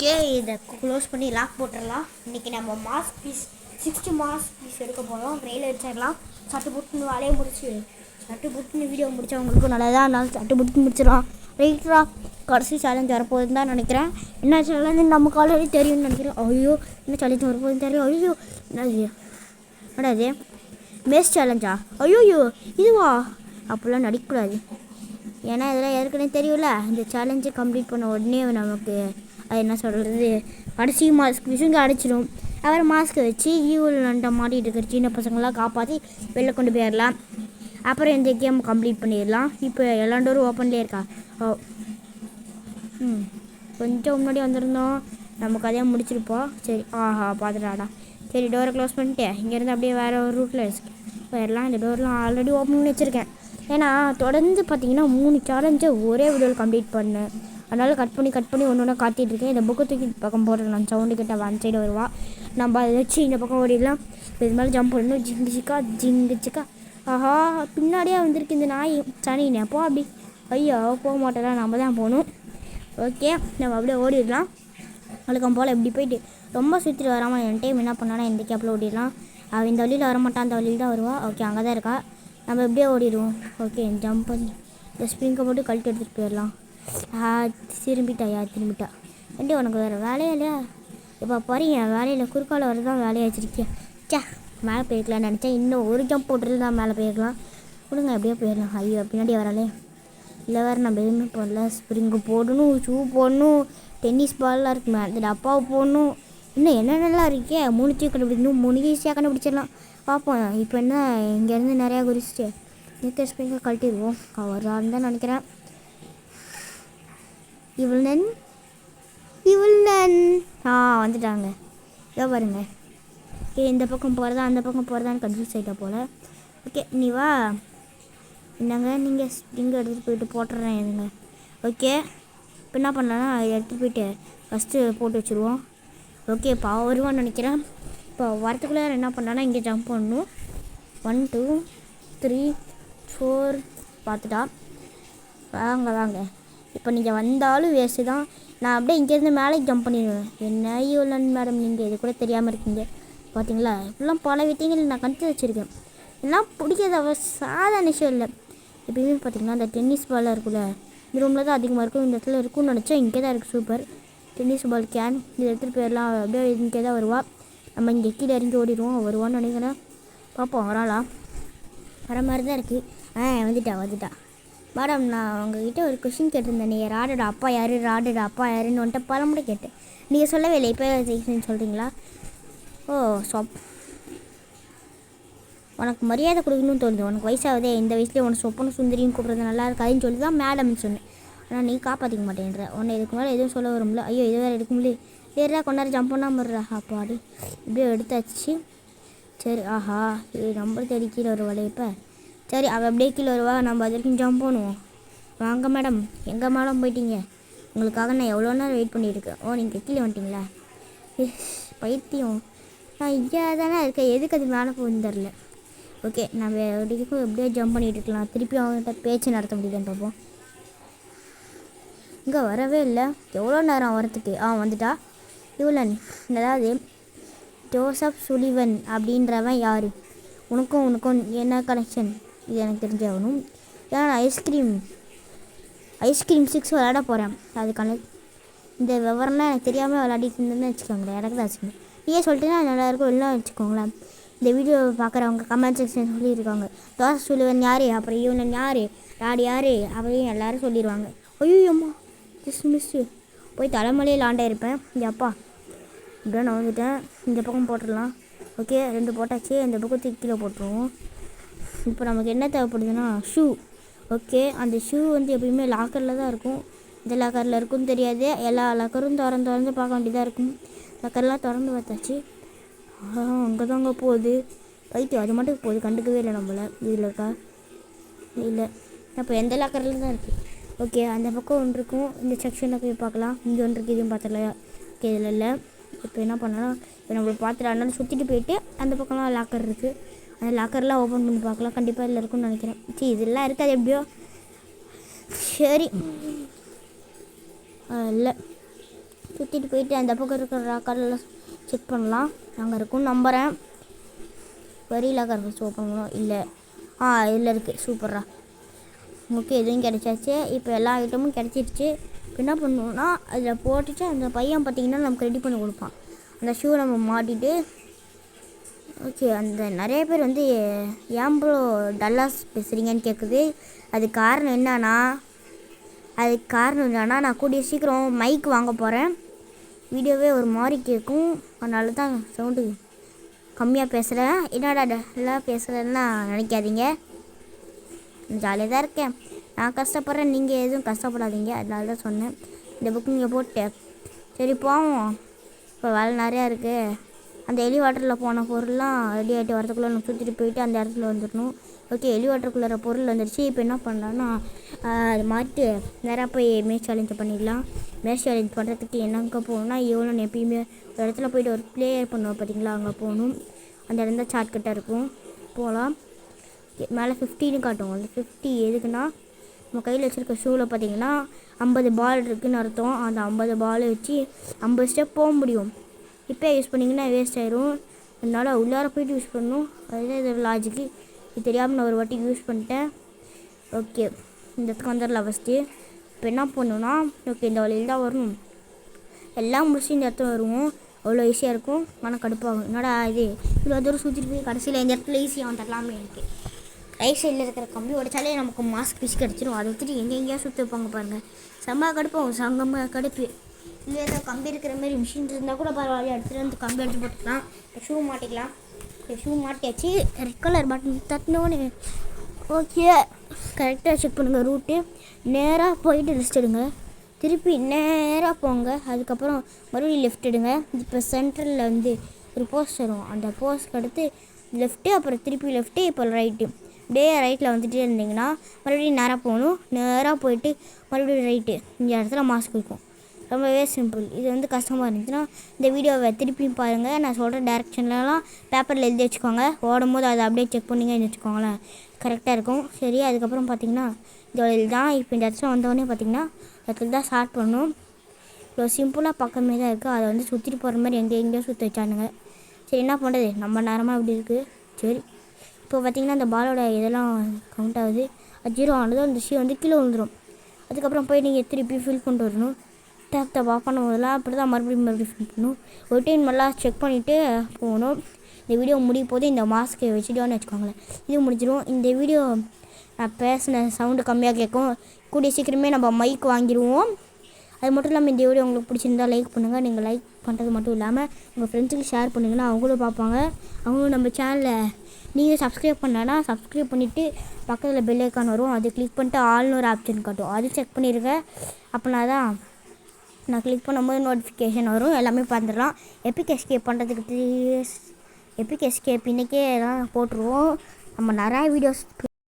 Okay, இதை close பண்ணி lock போட்டுடலாம். இன்றைக்கி நம்ம மாஸ் பீஸ் 60 மாஸ் பீஸ் எடுக்க போகிறோம். ரயில் வச்சிடலாம். சட்டு புட்டுன்னு வேலையை முடிச்சு சட்டு புட்டுன்னு வீடியோ முடித்தவங்களுக்கும் நல்லதாக இருந்தாலும் சட்டு புட்டுன்னு முடிச்சிடலாம். ரைட்ரா, கடைசி சேலஞ்ச் வரப்போகுதுன்னு தான் நினைக்கிறேன். என்ன சேலஞ்சு நமக்கு ஆல்ரெடி தெரியும்னு நினைக்கிறேன். ஐயோ, என்ன சேலஞ்ச் வரப்போகுதுன்னு தெரியும். ஐயோ, என்னது மேஸ் சேலஞ்சா? ஐயோயோ, இதுவா? அப்படிலாம் நடிக்கக்கூடாது. ஏன்னா இதெல்லாம் ஏற்கனவே தெரியும்ல. இந்த சேலஞ்சை கம்ப்ளீட் பண்ண உடனே நமக்கு அது என்ன சொல்கிறது, கடைசி மாஸ்க் விசுங்க அடிச்சிடும். அப்புறம் மாஸ்க்கை வச்சு ஈவில் நண்டை மாட்டிகிட்டு இருக்கிற சின்ன பசங்களாம் காப்பாற்றி வெளில கொண்டு போயிடலாம். அப்புறம் இந்த கேம் கம்ப்ளீட் பண்ணிடலாம். இப்போ எல்லா டோரும் ஓப்பன்லேயே இருக்கா? ஓ, கொஞ்சம் முன்னாடி வந்திருந்தோம், நம்ம கதையை முடிச்சிருப்போம். சரி, ஆஹா பார்த்துட்டாடா. சரி, டோரை க்ளோஸ் பண்ணிட்டு இங்கேருந்து அப்படியே வேறு ஒரு ரூட்டில் போயிடலாம். இந்த டோர்லாம் ஆல்ரெடி ஓப்பன் பண்ணி வச்சுருக்கேன். ஏன்னா தொடர்ந்து பார்த்தீங்கன்னா 3 சேலஞ்சை ஒரே வீடியோவில் கம்ப்ளீட் பண்ணேன். அதனால் கட் பண்ணி ஒன்று ஒன்றா காத்திட்ருக்கேன். இந்த புக்கு தூக்கி பக்கம் போடுறேன். சவுண்டு கிட்ட ஒன் சைடு வருவா. நம்ம அதை வச்சு இந்த பக்கம் ஓடிடலாம். இது மாதிரி ஜம்ப் பண்ணணும். ஜிங்கு சிக்கா. ஆஹா, பின்னாடியே வந்திருக்கு இந்த நாய். சனினே போ அப்படி. ஐயோ, போக மாட்டேடா, நம்ம தான் போகணும். ஓகே, நம்ம அப்படியே ஓடிடலாம். வழக்கம் போல் எப்படி போயிட்டு ரொம்ப சுற்றிட்டு வராமல் என் டைம் என்ன பண்ணானா இந்த கேப்பில் ஓடிடலாம். அவள் இந்த வழியில் வரமாட்டான், அந்த வழியில் தான் வருவா. ஓகே, அங்கே தான் இருக்கா. நம்ம எப்படியே ஓடிடுவோம். ஓகே, ஜம்ப் பண்ணி இந்த ஸ்ப்ரிங்கை போட்டு கழட்டி எடுத்துகிட்டு போயிடலாம். திரும்பிட்டா ஏன்டி உனக்கு வேறு வேலையா இல்லையா? இப்போ பாருங்க, வேலையில் குறுக்கால வரதான் வேலையை வச்சுருக்கேன். மேலே போயிருக்கலாம்னு நினச்சேன். இன்னும் ஒரு ஜம்ப் போட்டுட்டு தான் மேலே போயிருக்கலாம். கொடுங்க, எப்படியோ போயிடலாம். ஐயோ, பின்னாடி வராலே. இல்லை வேறு நம்ம எதுவுமே போடல. ஸ்ப்ரிங்கு போடணும், ஷூ போடணும், டென்னிஸ் பால்லாம் இருக்குமே அந்த டப்பாவை போடணும். இன்னும் என்னென்னலாம் இருக்கே. 3 கண்டுபிடிக்கணும். 3 ஈஸியாக கண்டுபிடிச்சிடலாம். பார்ப்போம். இப்போ என்ன இங்கேருந்து நிறையா குறிச்சிட்டு நிற்கிற ஸ்ப்ரிங்கை கழட்டிடுவோம். அவரான்னு தான் நினைக்கிறேன். இவள்னன் வந்துட்டாங்க. இதோ பாருங்க. ஓகே, இந்த பக்கம் போகிறதா அந்த பக்கம் போகிறதான்னு கன்ஃபியூஸ் ஆகிட்டா போல். ஓகே, நீ வா. என்னங்க, நீங்கள் ஸ்ப்ரிங்கை எடுத்துகிட்டு போயிட்டு போட்டுறேன் இதுங்க. ஓகே, இப்போ என்ன பண்ணலான்னா எடுத்துகிட்டு போயிட்டு ஃபஸ்ட்டு போட்டு வச்சுருவோம். ஓகே, இப்போ வருவான்னு நினைக்கிறேன். இப்போ வரத்துக்குள்ளே என்ன பண்ணலான்னா இங்கே ஜம்ப் பண்ணணும். 1 2 3 4 பார்த்துட்டா. வாங்க. இப்போ நீங்கள் வந்தாலும் வேஸ்ட்டு தான். நான் அப்படியே இங்கேருந்து மேலே ஜம்ப் பண்ணிடுவேன். என்ன ஈவலன் மேடம், நீங்கள் இது கூட தெரியாமல் இருக்கீங்க பார்த்தீங்களா? இப்படிலாம் பல விஷயங்கள் நான் கண்டு வச்சுருக்கேன். எல்லாம் பிடிக்காத சாதாரண விஷயம் இல்லை. எப்பயுமே பார்த்தீங்கன்னா அந்த டென்னிஸ் பாலாக இருக்குல்ல, இந்த ரூமில் தான் அதிகமாக இருக்கும். இந்த இடத்துல இருக்கும்னு நினச்சா இங்கே தான் இருக்குது. Super tennis ball can. இதை எடுத்துகிட்டு போயிடலாம். அப்படியே இங்கே தான் வருவா. நம்ம இங்கே கீழே இறங்கி ஓடிடுவோம். வருவான்னு நினைக்கிறேன். பார்ப்போம், வராளா? வர மாதிரி தான் இருக்குது. வந்துட்டா. மேடம், நான் உங்ககிட்ட ஒரு கொஷின் கேட்டிருந்தேன். நீங்கள் ராடோட அப்பா யாருன்னு வந்துட்டு பல முறை கேட்டேன். நீங்கள் சொல்லவே இல்லை. இப்போ சொல்கிறீங்களா? ஓ, உனக்கு மரியாதை கொடுக்கணும்னு தோணுது. உனக்கு வயசாகுதே, இந்த வயசுலேயே உனக்கு சொப்பனும் சுந்தரியும் கூப்பிட்றது நல்லா இருக்காதுன்னு சொல்லி தான் மேடம்னு சொன்னேன். ஆனால் நீ காப்பாற்றிக்க மாட்டேன்ற. உன்னை இதுக்கு மேலே எதுவும் சொல்ல வரும்ல. ஐயோ, இது வேறு எடுக்க முடியல. வேறா கொண்டாரு ஜம்ப் பண்ணாமல் இருறா. அப்பாடி இப்படியே எடுத்தாச்சு. சரி, ஆஹா, இது நம்பர் தேடி கீழே வருவாளே. இப்போ சரி, அவள் அப்படியே கீழே வருவா. நம்ம அது வரைக்கும் ஜம்ப் பண்ணுவோம். வாங்க மேடம். எங்கே மேடம் போயிட்டீங்க? உங்களுக்காக நான் எவ்வளோ நேரம் வெயிட் பண்ணியிருக்கேன். ஓ, நீங்கள் கீழே வந்துட்டிங்களா? பைத்தியம், நான் இங்கே தானே இருக்கேன். எதுக்கு அது மேலே போகுதுன்னு தெரில. ஓகே, நம்ம எப்படியோ ஜம்ப் பண்ணிகிட்டு இருக்கலாம். திருப்பி அவங்ககிட்ட பேச்சு நடத்த முடியுதுன்னு பார்ப்போம். இங்கே வரவே இல்லை. எவ்வளோ நேரம் வரத்துக்கு? வந்துட்டா. இவளன், அதாவது ஜோசப் சுலிவன் அப்படின்றவன் யார்? உனக்கும் என்ன கனெக்ஷன்? இது எனக்கு தெரிஞ்சாகணும். ஏன்னா நான் ஐஸ்கிரீம் 6 விளையாட போகிறேன். அதுக்கான இந்த விவரம்லாம் எனக்கு தெரியாமல் விளையாடிட்டு இருந்தேன்னு வச்சுக்கோங்களேன். எனக்கு தான் வச்சுக்கோங்க. நீயே சொல்லிட்டேன்னா நல்லாயிருக்கும். எல்லாம் வச்சுக்கோங்களேன். இந்த வீடியோ பார்க்குறவங்க கமெண்ட் செக்ஷன் சொல்லியிருக்காங்க, ஜோசப் சுலிவன் யார், அப்புறம் இவன் யார், யார் அப்படின்னு எல்லோரும் சொல்லிடுவாங்க. ஐயோம்மா, மிஸ்ஸு போய் தலைமலையில் ஆண்டாயிருப்பேன். அப்பா இப்படியே நான் வந்துட்டேன். இந்த பக்கம் போட்டுடலாம். ஓகே, 2 போட்டாச்சு. இந்த பக்கம் கீழே போட்டுருவோம். இப்போ நமக்கு என்ன தேவைப்படுதுன்னா ஷூ. ஓகே, அந்த ஷூ எப்பயுமே லாக்கரில் தான் இருக்கும். இந்த லாக்கரில் இருக்குன்னு தெரியாது. எல்லா லாக்கரும் திறந்து பார்க்க வேண்டியதாக இருக்கும். லாக்கர்லாம் திறந்து பார்த்தாச்சு. அங்கே தாங்க போகுது. பைத்தியம் அது மட்டும் போகுது. கண்டுக்கவே இல்லை நம்மளை. இதில் இருக்கா? இல்லை. அப்போ எந்த லாக்கரில் தான் இருக்குது. ஓகே, அந்த பக்கம் ஒன்று இருக்கும். இந்த செக்ஷனில் போய் பார்க்கலாம். இங்கே ஒன்று இருக்குது. இதுவும் பார்த்தல. ஓகே, இதில் இல்லை. இப்போ என்ன பண்ணலாம்? இப்போ நம்மளை பார்த்துட்டு அதனால சுற்றிட்டு போயிட்டு அந்த பக்கம்லாம் லாக்கர் இருக்குது. அந்த லாக்கர்லாம் ஓப்பன் பண்ணி பார்க்கலாம். கண்டிப்பாக இதில் இருக்குன்னு நினைக்கிறேன். சரி, இதெல்லாம் இருக்காது எப்படியோ. சரி, இல்லை சுற்றிட்டு போயிட்டு அந்த பக்கம் இருக்கிற ராக்கெல்லாம் செக் பண்ணலாம். அங்கே இருக்கும்னு நம்புகிறேன். வெரி லாக்கர் ஃபஸ்ட் ஓப்பன் பண்ணணும். இல்லை இதில் இருக்குது. சூப்பரா. ஓகே, எதுவும் கிடைச்சாச்சு. இப்போ எல்லா ஐட்டமும் கிடச்சிருச்சு. இப்போ என்ன பண்ணுவோன்னா அதில் போட்டுட்டு அந்த பையன் பார்த்திங்கன்னா நமக்கு ரெடி பண்ணி கொடுப்பான். அந்த ஷூ நம்ம மாட்டிட்டு ஓகே. அந்த நிறைய பேர் வந்து ஏன் ப்ரோ டல்லாஸ் பேசுகிறீங்கன்னு கேட்குது. அதுக்கு காரணம் என்னன்னா நான் கூடிய சீக்கிரம் மைக் வாங்க போகிறேன். வீடியோவே ஒரு மாதிரி கேட்கும். அதனால தான் சவுண்டு கம்மியாக பேசுகிறேன். என்னடா டல்லாக பேசுகிறேன்னா நினைக்காதீங்க. ஜாலியாக தான் இருக்கேன். நான் கஷ்டப்படுறேன், நீங்கள் எதுவும் கஷ்டப்படாதீங்க. அதனால தான் சொன்னேன். இந்த புக்கு நீங்கள் போட்டேன். சரி போவோம். இப்போ வேலை நிறையா இருக்குது. அந்த எலி வாட்டரில் போன பொருள்லாம் ரெடி ஆகிட்டு வரதுக்குள்ளே நம்ம சுற்றிட்டு போயிட்டு அந்த இடத்துல வந்துடணும். ஓகே, எலி வாட்டருக்குள்ளே பொருள் வந்துடுச்சு. இப்போ என்ன பண்ணலான்னா அது மாட்டு நேராக போய் மேட்ச் சேலஞ்ச் பண்ணிடலாம். மேட்ச் சேலஞ்ச் பண்ணுறதுக்கு என்னங்க போகணுன்னா எவ்வளோன்னு எப்பயுமே ஒரு இடத்துல போய்ட்டு ஒரு ப்ளேயர் பண்ணுவோம் பார்த்தீங்களா, அங்கே போகணும். அந்த இடம் தான் ஷார்ட்கட்டாக இருக்கும். போகலாம். மேலே 50ன்னு காட்டும். அந்த 50 எதுக்குன்னா நம்ம கையில் வச்சுருக்க ஷூவில் பார்த்தீங்கன்னா 50 பால் இருக்குதுன்னு அர்த்தம். அந்த 50 பாலை வச்சு 50 ஸ்டெப் போக முடியும். இப்போ யூஸ் பண்ணிங்கன்னா வேஸ்ட் ஆயிரும். அதனால் உள்ளார போய்ட்டு யூஸ் பண்ணணும். அதுதான் இது லாஜிக்கு. இது தெரியாமல் நான் ஒரு வாட்டி யூஸ் பண்ணிட்டேன். ஓகே, இந்த இடத்துக்கு வந்துடலாம் ஃபஸ்ட்டு. இப்போ என்ன பண்ணணுன்னா ஓகே இந்த வழியில் தான் வரணும். எல்லாம் முடிச்சு இந்த இடத்துல வருவோம். அவ்வளோ ஈஸியாக இருக்கும். ஆனால் கடுப்பாகும். என்னடா இது இவ்வளோ தூரம் சுற்றிட்டு போய் கடைசியில் இந்த இடத்துல ஈஸியாக வந்துடலாமே. எனக்கு ரைட் சைடில் இருக்கிற கம்பி உடைச்சாலே நமக்கு மாஸ்க் பீஸ் கிடச்சிடும். அதை வச்சுட்டு எங்கெங்கேயா சுற்றி வைப்பாங்க பாருங்கள். செம்ம கடுப்பாகும். சங்கம்ம கடுப்பு. இல்லை ஏதோ கம்பி இருக்கிற மாதிரி மிஷின் இருந்தால் கூட பரவாயில்ல. எடுத்துகிட்டு வந்து கம்பி எடுத்து போட்டுக்கலாம். ஷூ மாட்டிக்கலாம். ஷூ மாட்டியாச்சு. ரெட் கலர் பட்டன் தட்டினோன்னு ஓகே. கரெக்டாக செக் பண்ணுங்கள் ரூட்டு. நேராக போயிட்டு ரெஸ்ட் எடுங்க. திருப்பி நேராக போங்க. அதுக்கப்புறம் மறுபடியும் லெஃப்ட் எடுங்க. இப்போ சென்டரில் வந்து ஒரு போஸ்ட் வரும். அந்த போஸ்ட்க்கு அடுத்து லெஃப்ட்டு, அப்புறம் திருப்பி லெஃப்ட்டு, இப்போ ரைட்டு. அப்படியே ரைட்டில் வந்துகிட்டே இருந்தீங்கன்னா மறுபடியும் நேராக போகணும். நேராக போயிட்டு மறுபடியும் ரைட்டு. இந்த இடத்துல மாஸ்க் இருக்கும். ரொம்பவே சிம்பிள். இது வந்து கஷ்டமாக இருந்துச்சுன்னா இந்த வீடியோவை திருப்பியும் பாருங்கள். நான் சொல்கிற டேரெக்ஷன்லலாம் பேப்பரில் எழுதி வச்சுக்கோங்க. ஓடும் போது அதை அப்படியே செக் பண்ணிங்கன்னு வச்சுக்கோங்களேன், கரெக்டாக இருக்கும். சரி, அதுக்கப்புறம் பார்த்திங்கன்னா இந்த வழியில் தான். இப்போ இந்த இடத்துல வந்தோடனே பார்த்திங்கன்னா இடத்துல தான் ஸ்டார்ட் பண்ணணும். இவ்வளோ சிம்பிளாக பக்கமே தான் இருக்குது. அதை வந்து சுற்றிட்டு போகிற மாதிரி எங்கேயோ சுற்றி வச்சானுங்க. சரி, என்ன பண்ணுறது, நம்ம நேரமாக இப்படி இருக்குது. சரி, இப்போ பார்த்திங்கன்னா அந்த பாலோட இதெல்லாம் கவுண்ட் ஆகுது. அது 0 ஆனதும் அந்த ஷீ வந்து கீழே விழுந்துடும். அதுக்கப்புறம் போய் நீங்கள் திருப்பி ஃபில் பண்ணிட்டு வரணும். டேப் ஆஃப் பண்ணும்போதெல்லாம் அப்படி தான் மறுபடியும் ஃபில் பண்ணணும். ஒரு டைம் நல்லா செக் பண்ணிவிட்டு போகணும். இந்த வீடியோ முடியும் போது இந்த மாஸ்க்கை வச்சுட்டோன்னு வச்சுக்கோங்களேன், இது முடிஞ்சிடும். இந்த வீடியோ நான் பேசின சவுண்டு கம்மியாக கேட்கும். கூடிய சீக்கிரமே நம்ம மைக் வாங்கிடுவோம். அது மட்டும் இல்லாமல் இந்த வீடியோ உங்களுக்கு பிடிச்சிருந்தால் லைக் பண்ணுங்கள். நீங்கள் லைக் பண்ணுறது மட்டும் இல்லாமல் உங்கள் ஃப்ரெண்ட்ஸுக்கு ஷேர் பண்ணிங்கன்னா அவங்களும் பார்ப்பாங்க. அவங்களும் நம்ம சேனலை நீங்கள் சப்ஸ்கிரைப் பண்ணனா சப்ஸ்கிரைப் பண்ணிவிட்டு பக்கத்தில் பெல் ஐக்கான் வரும். அது கிளிக் பண்ணிட்டு ஆல்னு ஒரு ஆப்ஷன் காட்டும். அது செக் பண்ணிடுங்க. அப்படின்னா தான் நான் கிளிக் பண்ணும்போது நோட்டிஃபிகேஷன் வரும். எல்லாமே பார்த்துடலாம். எபிக் எஸ்கேப் பண்ணுறதுக்கு எபிக் எஸ்கேப் இன்றைக்கே தான் போட்டுருவோம். நம்ம நிறையா வீடியோஸ்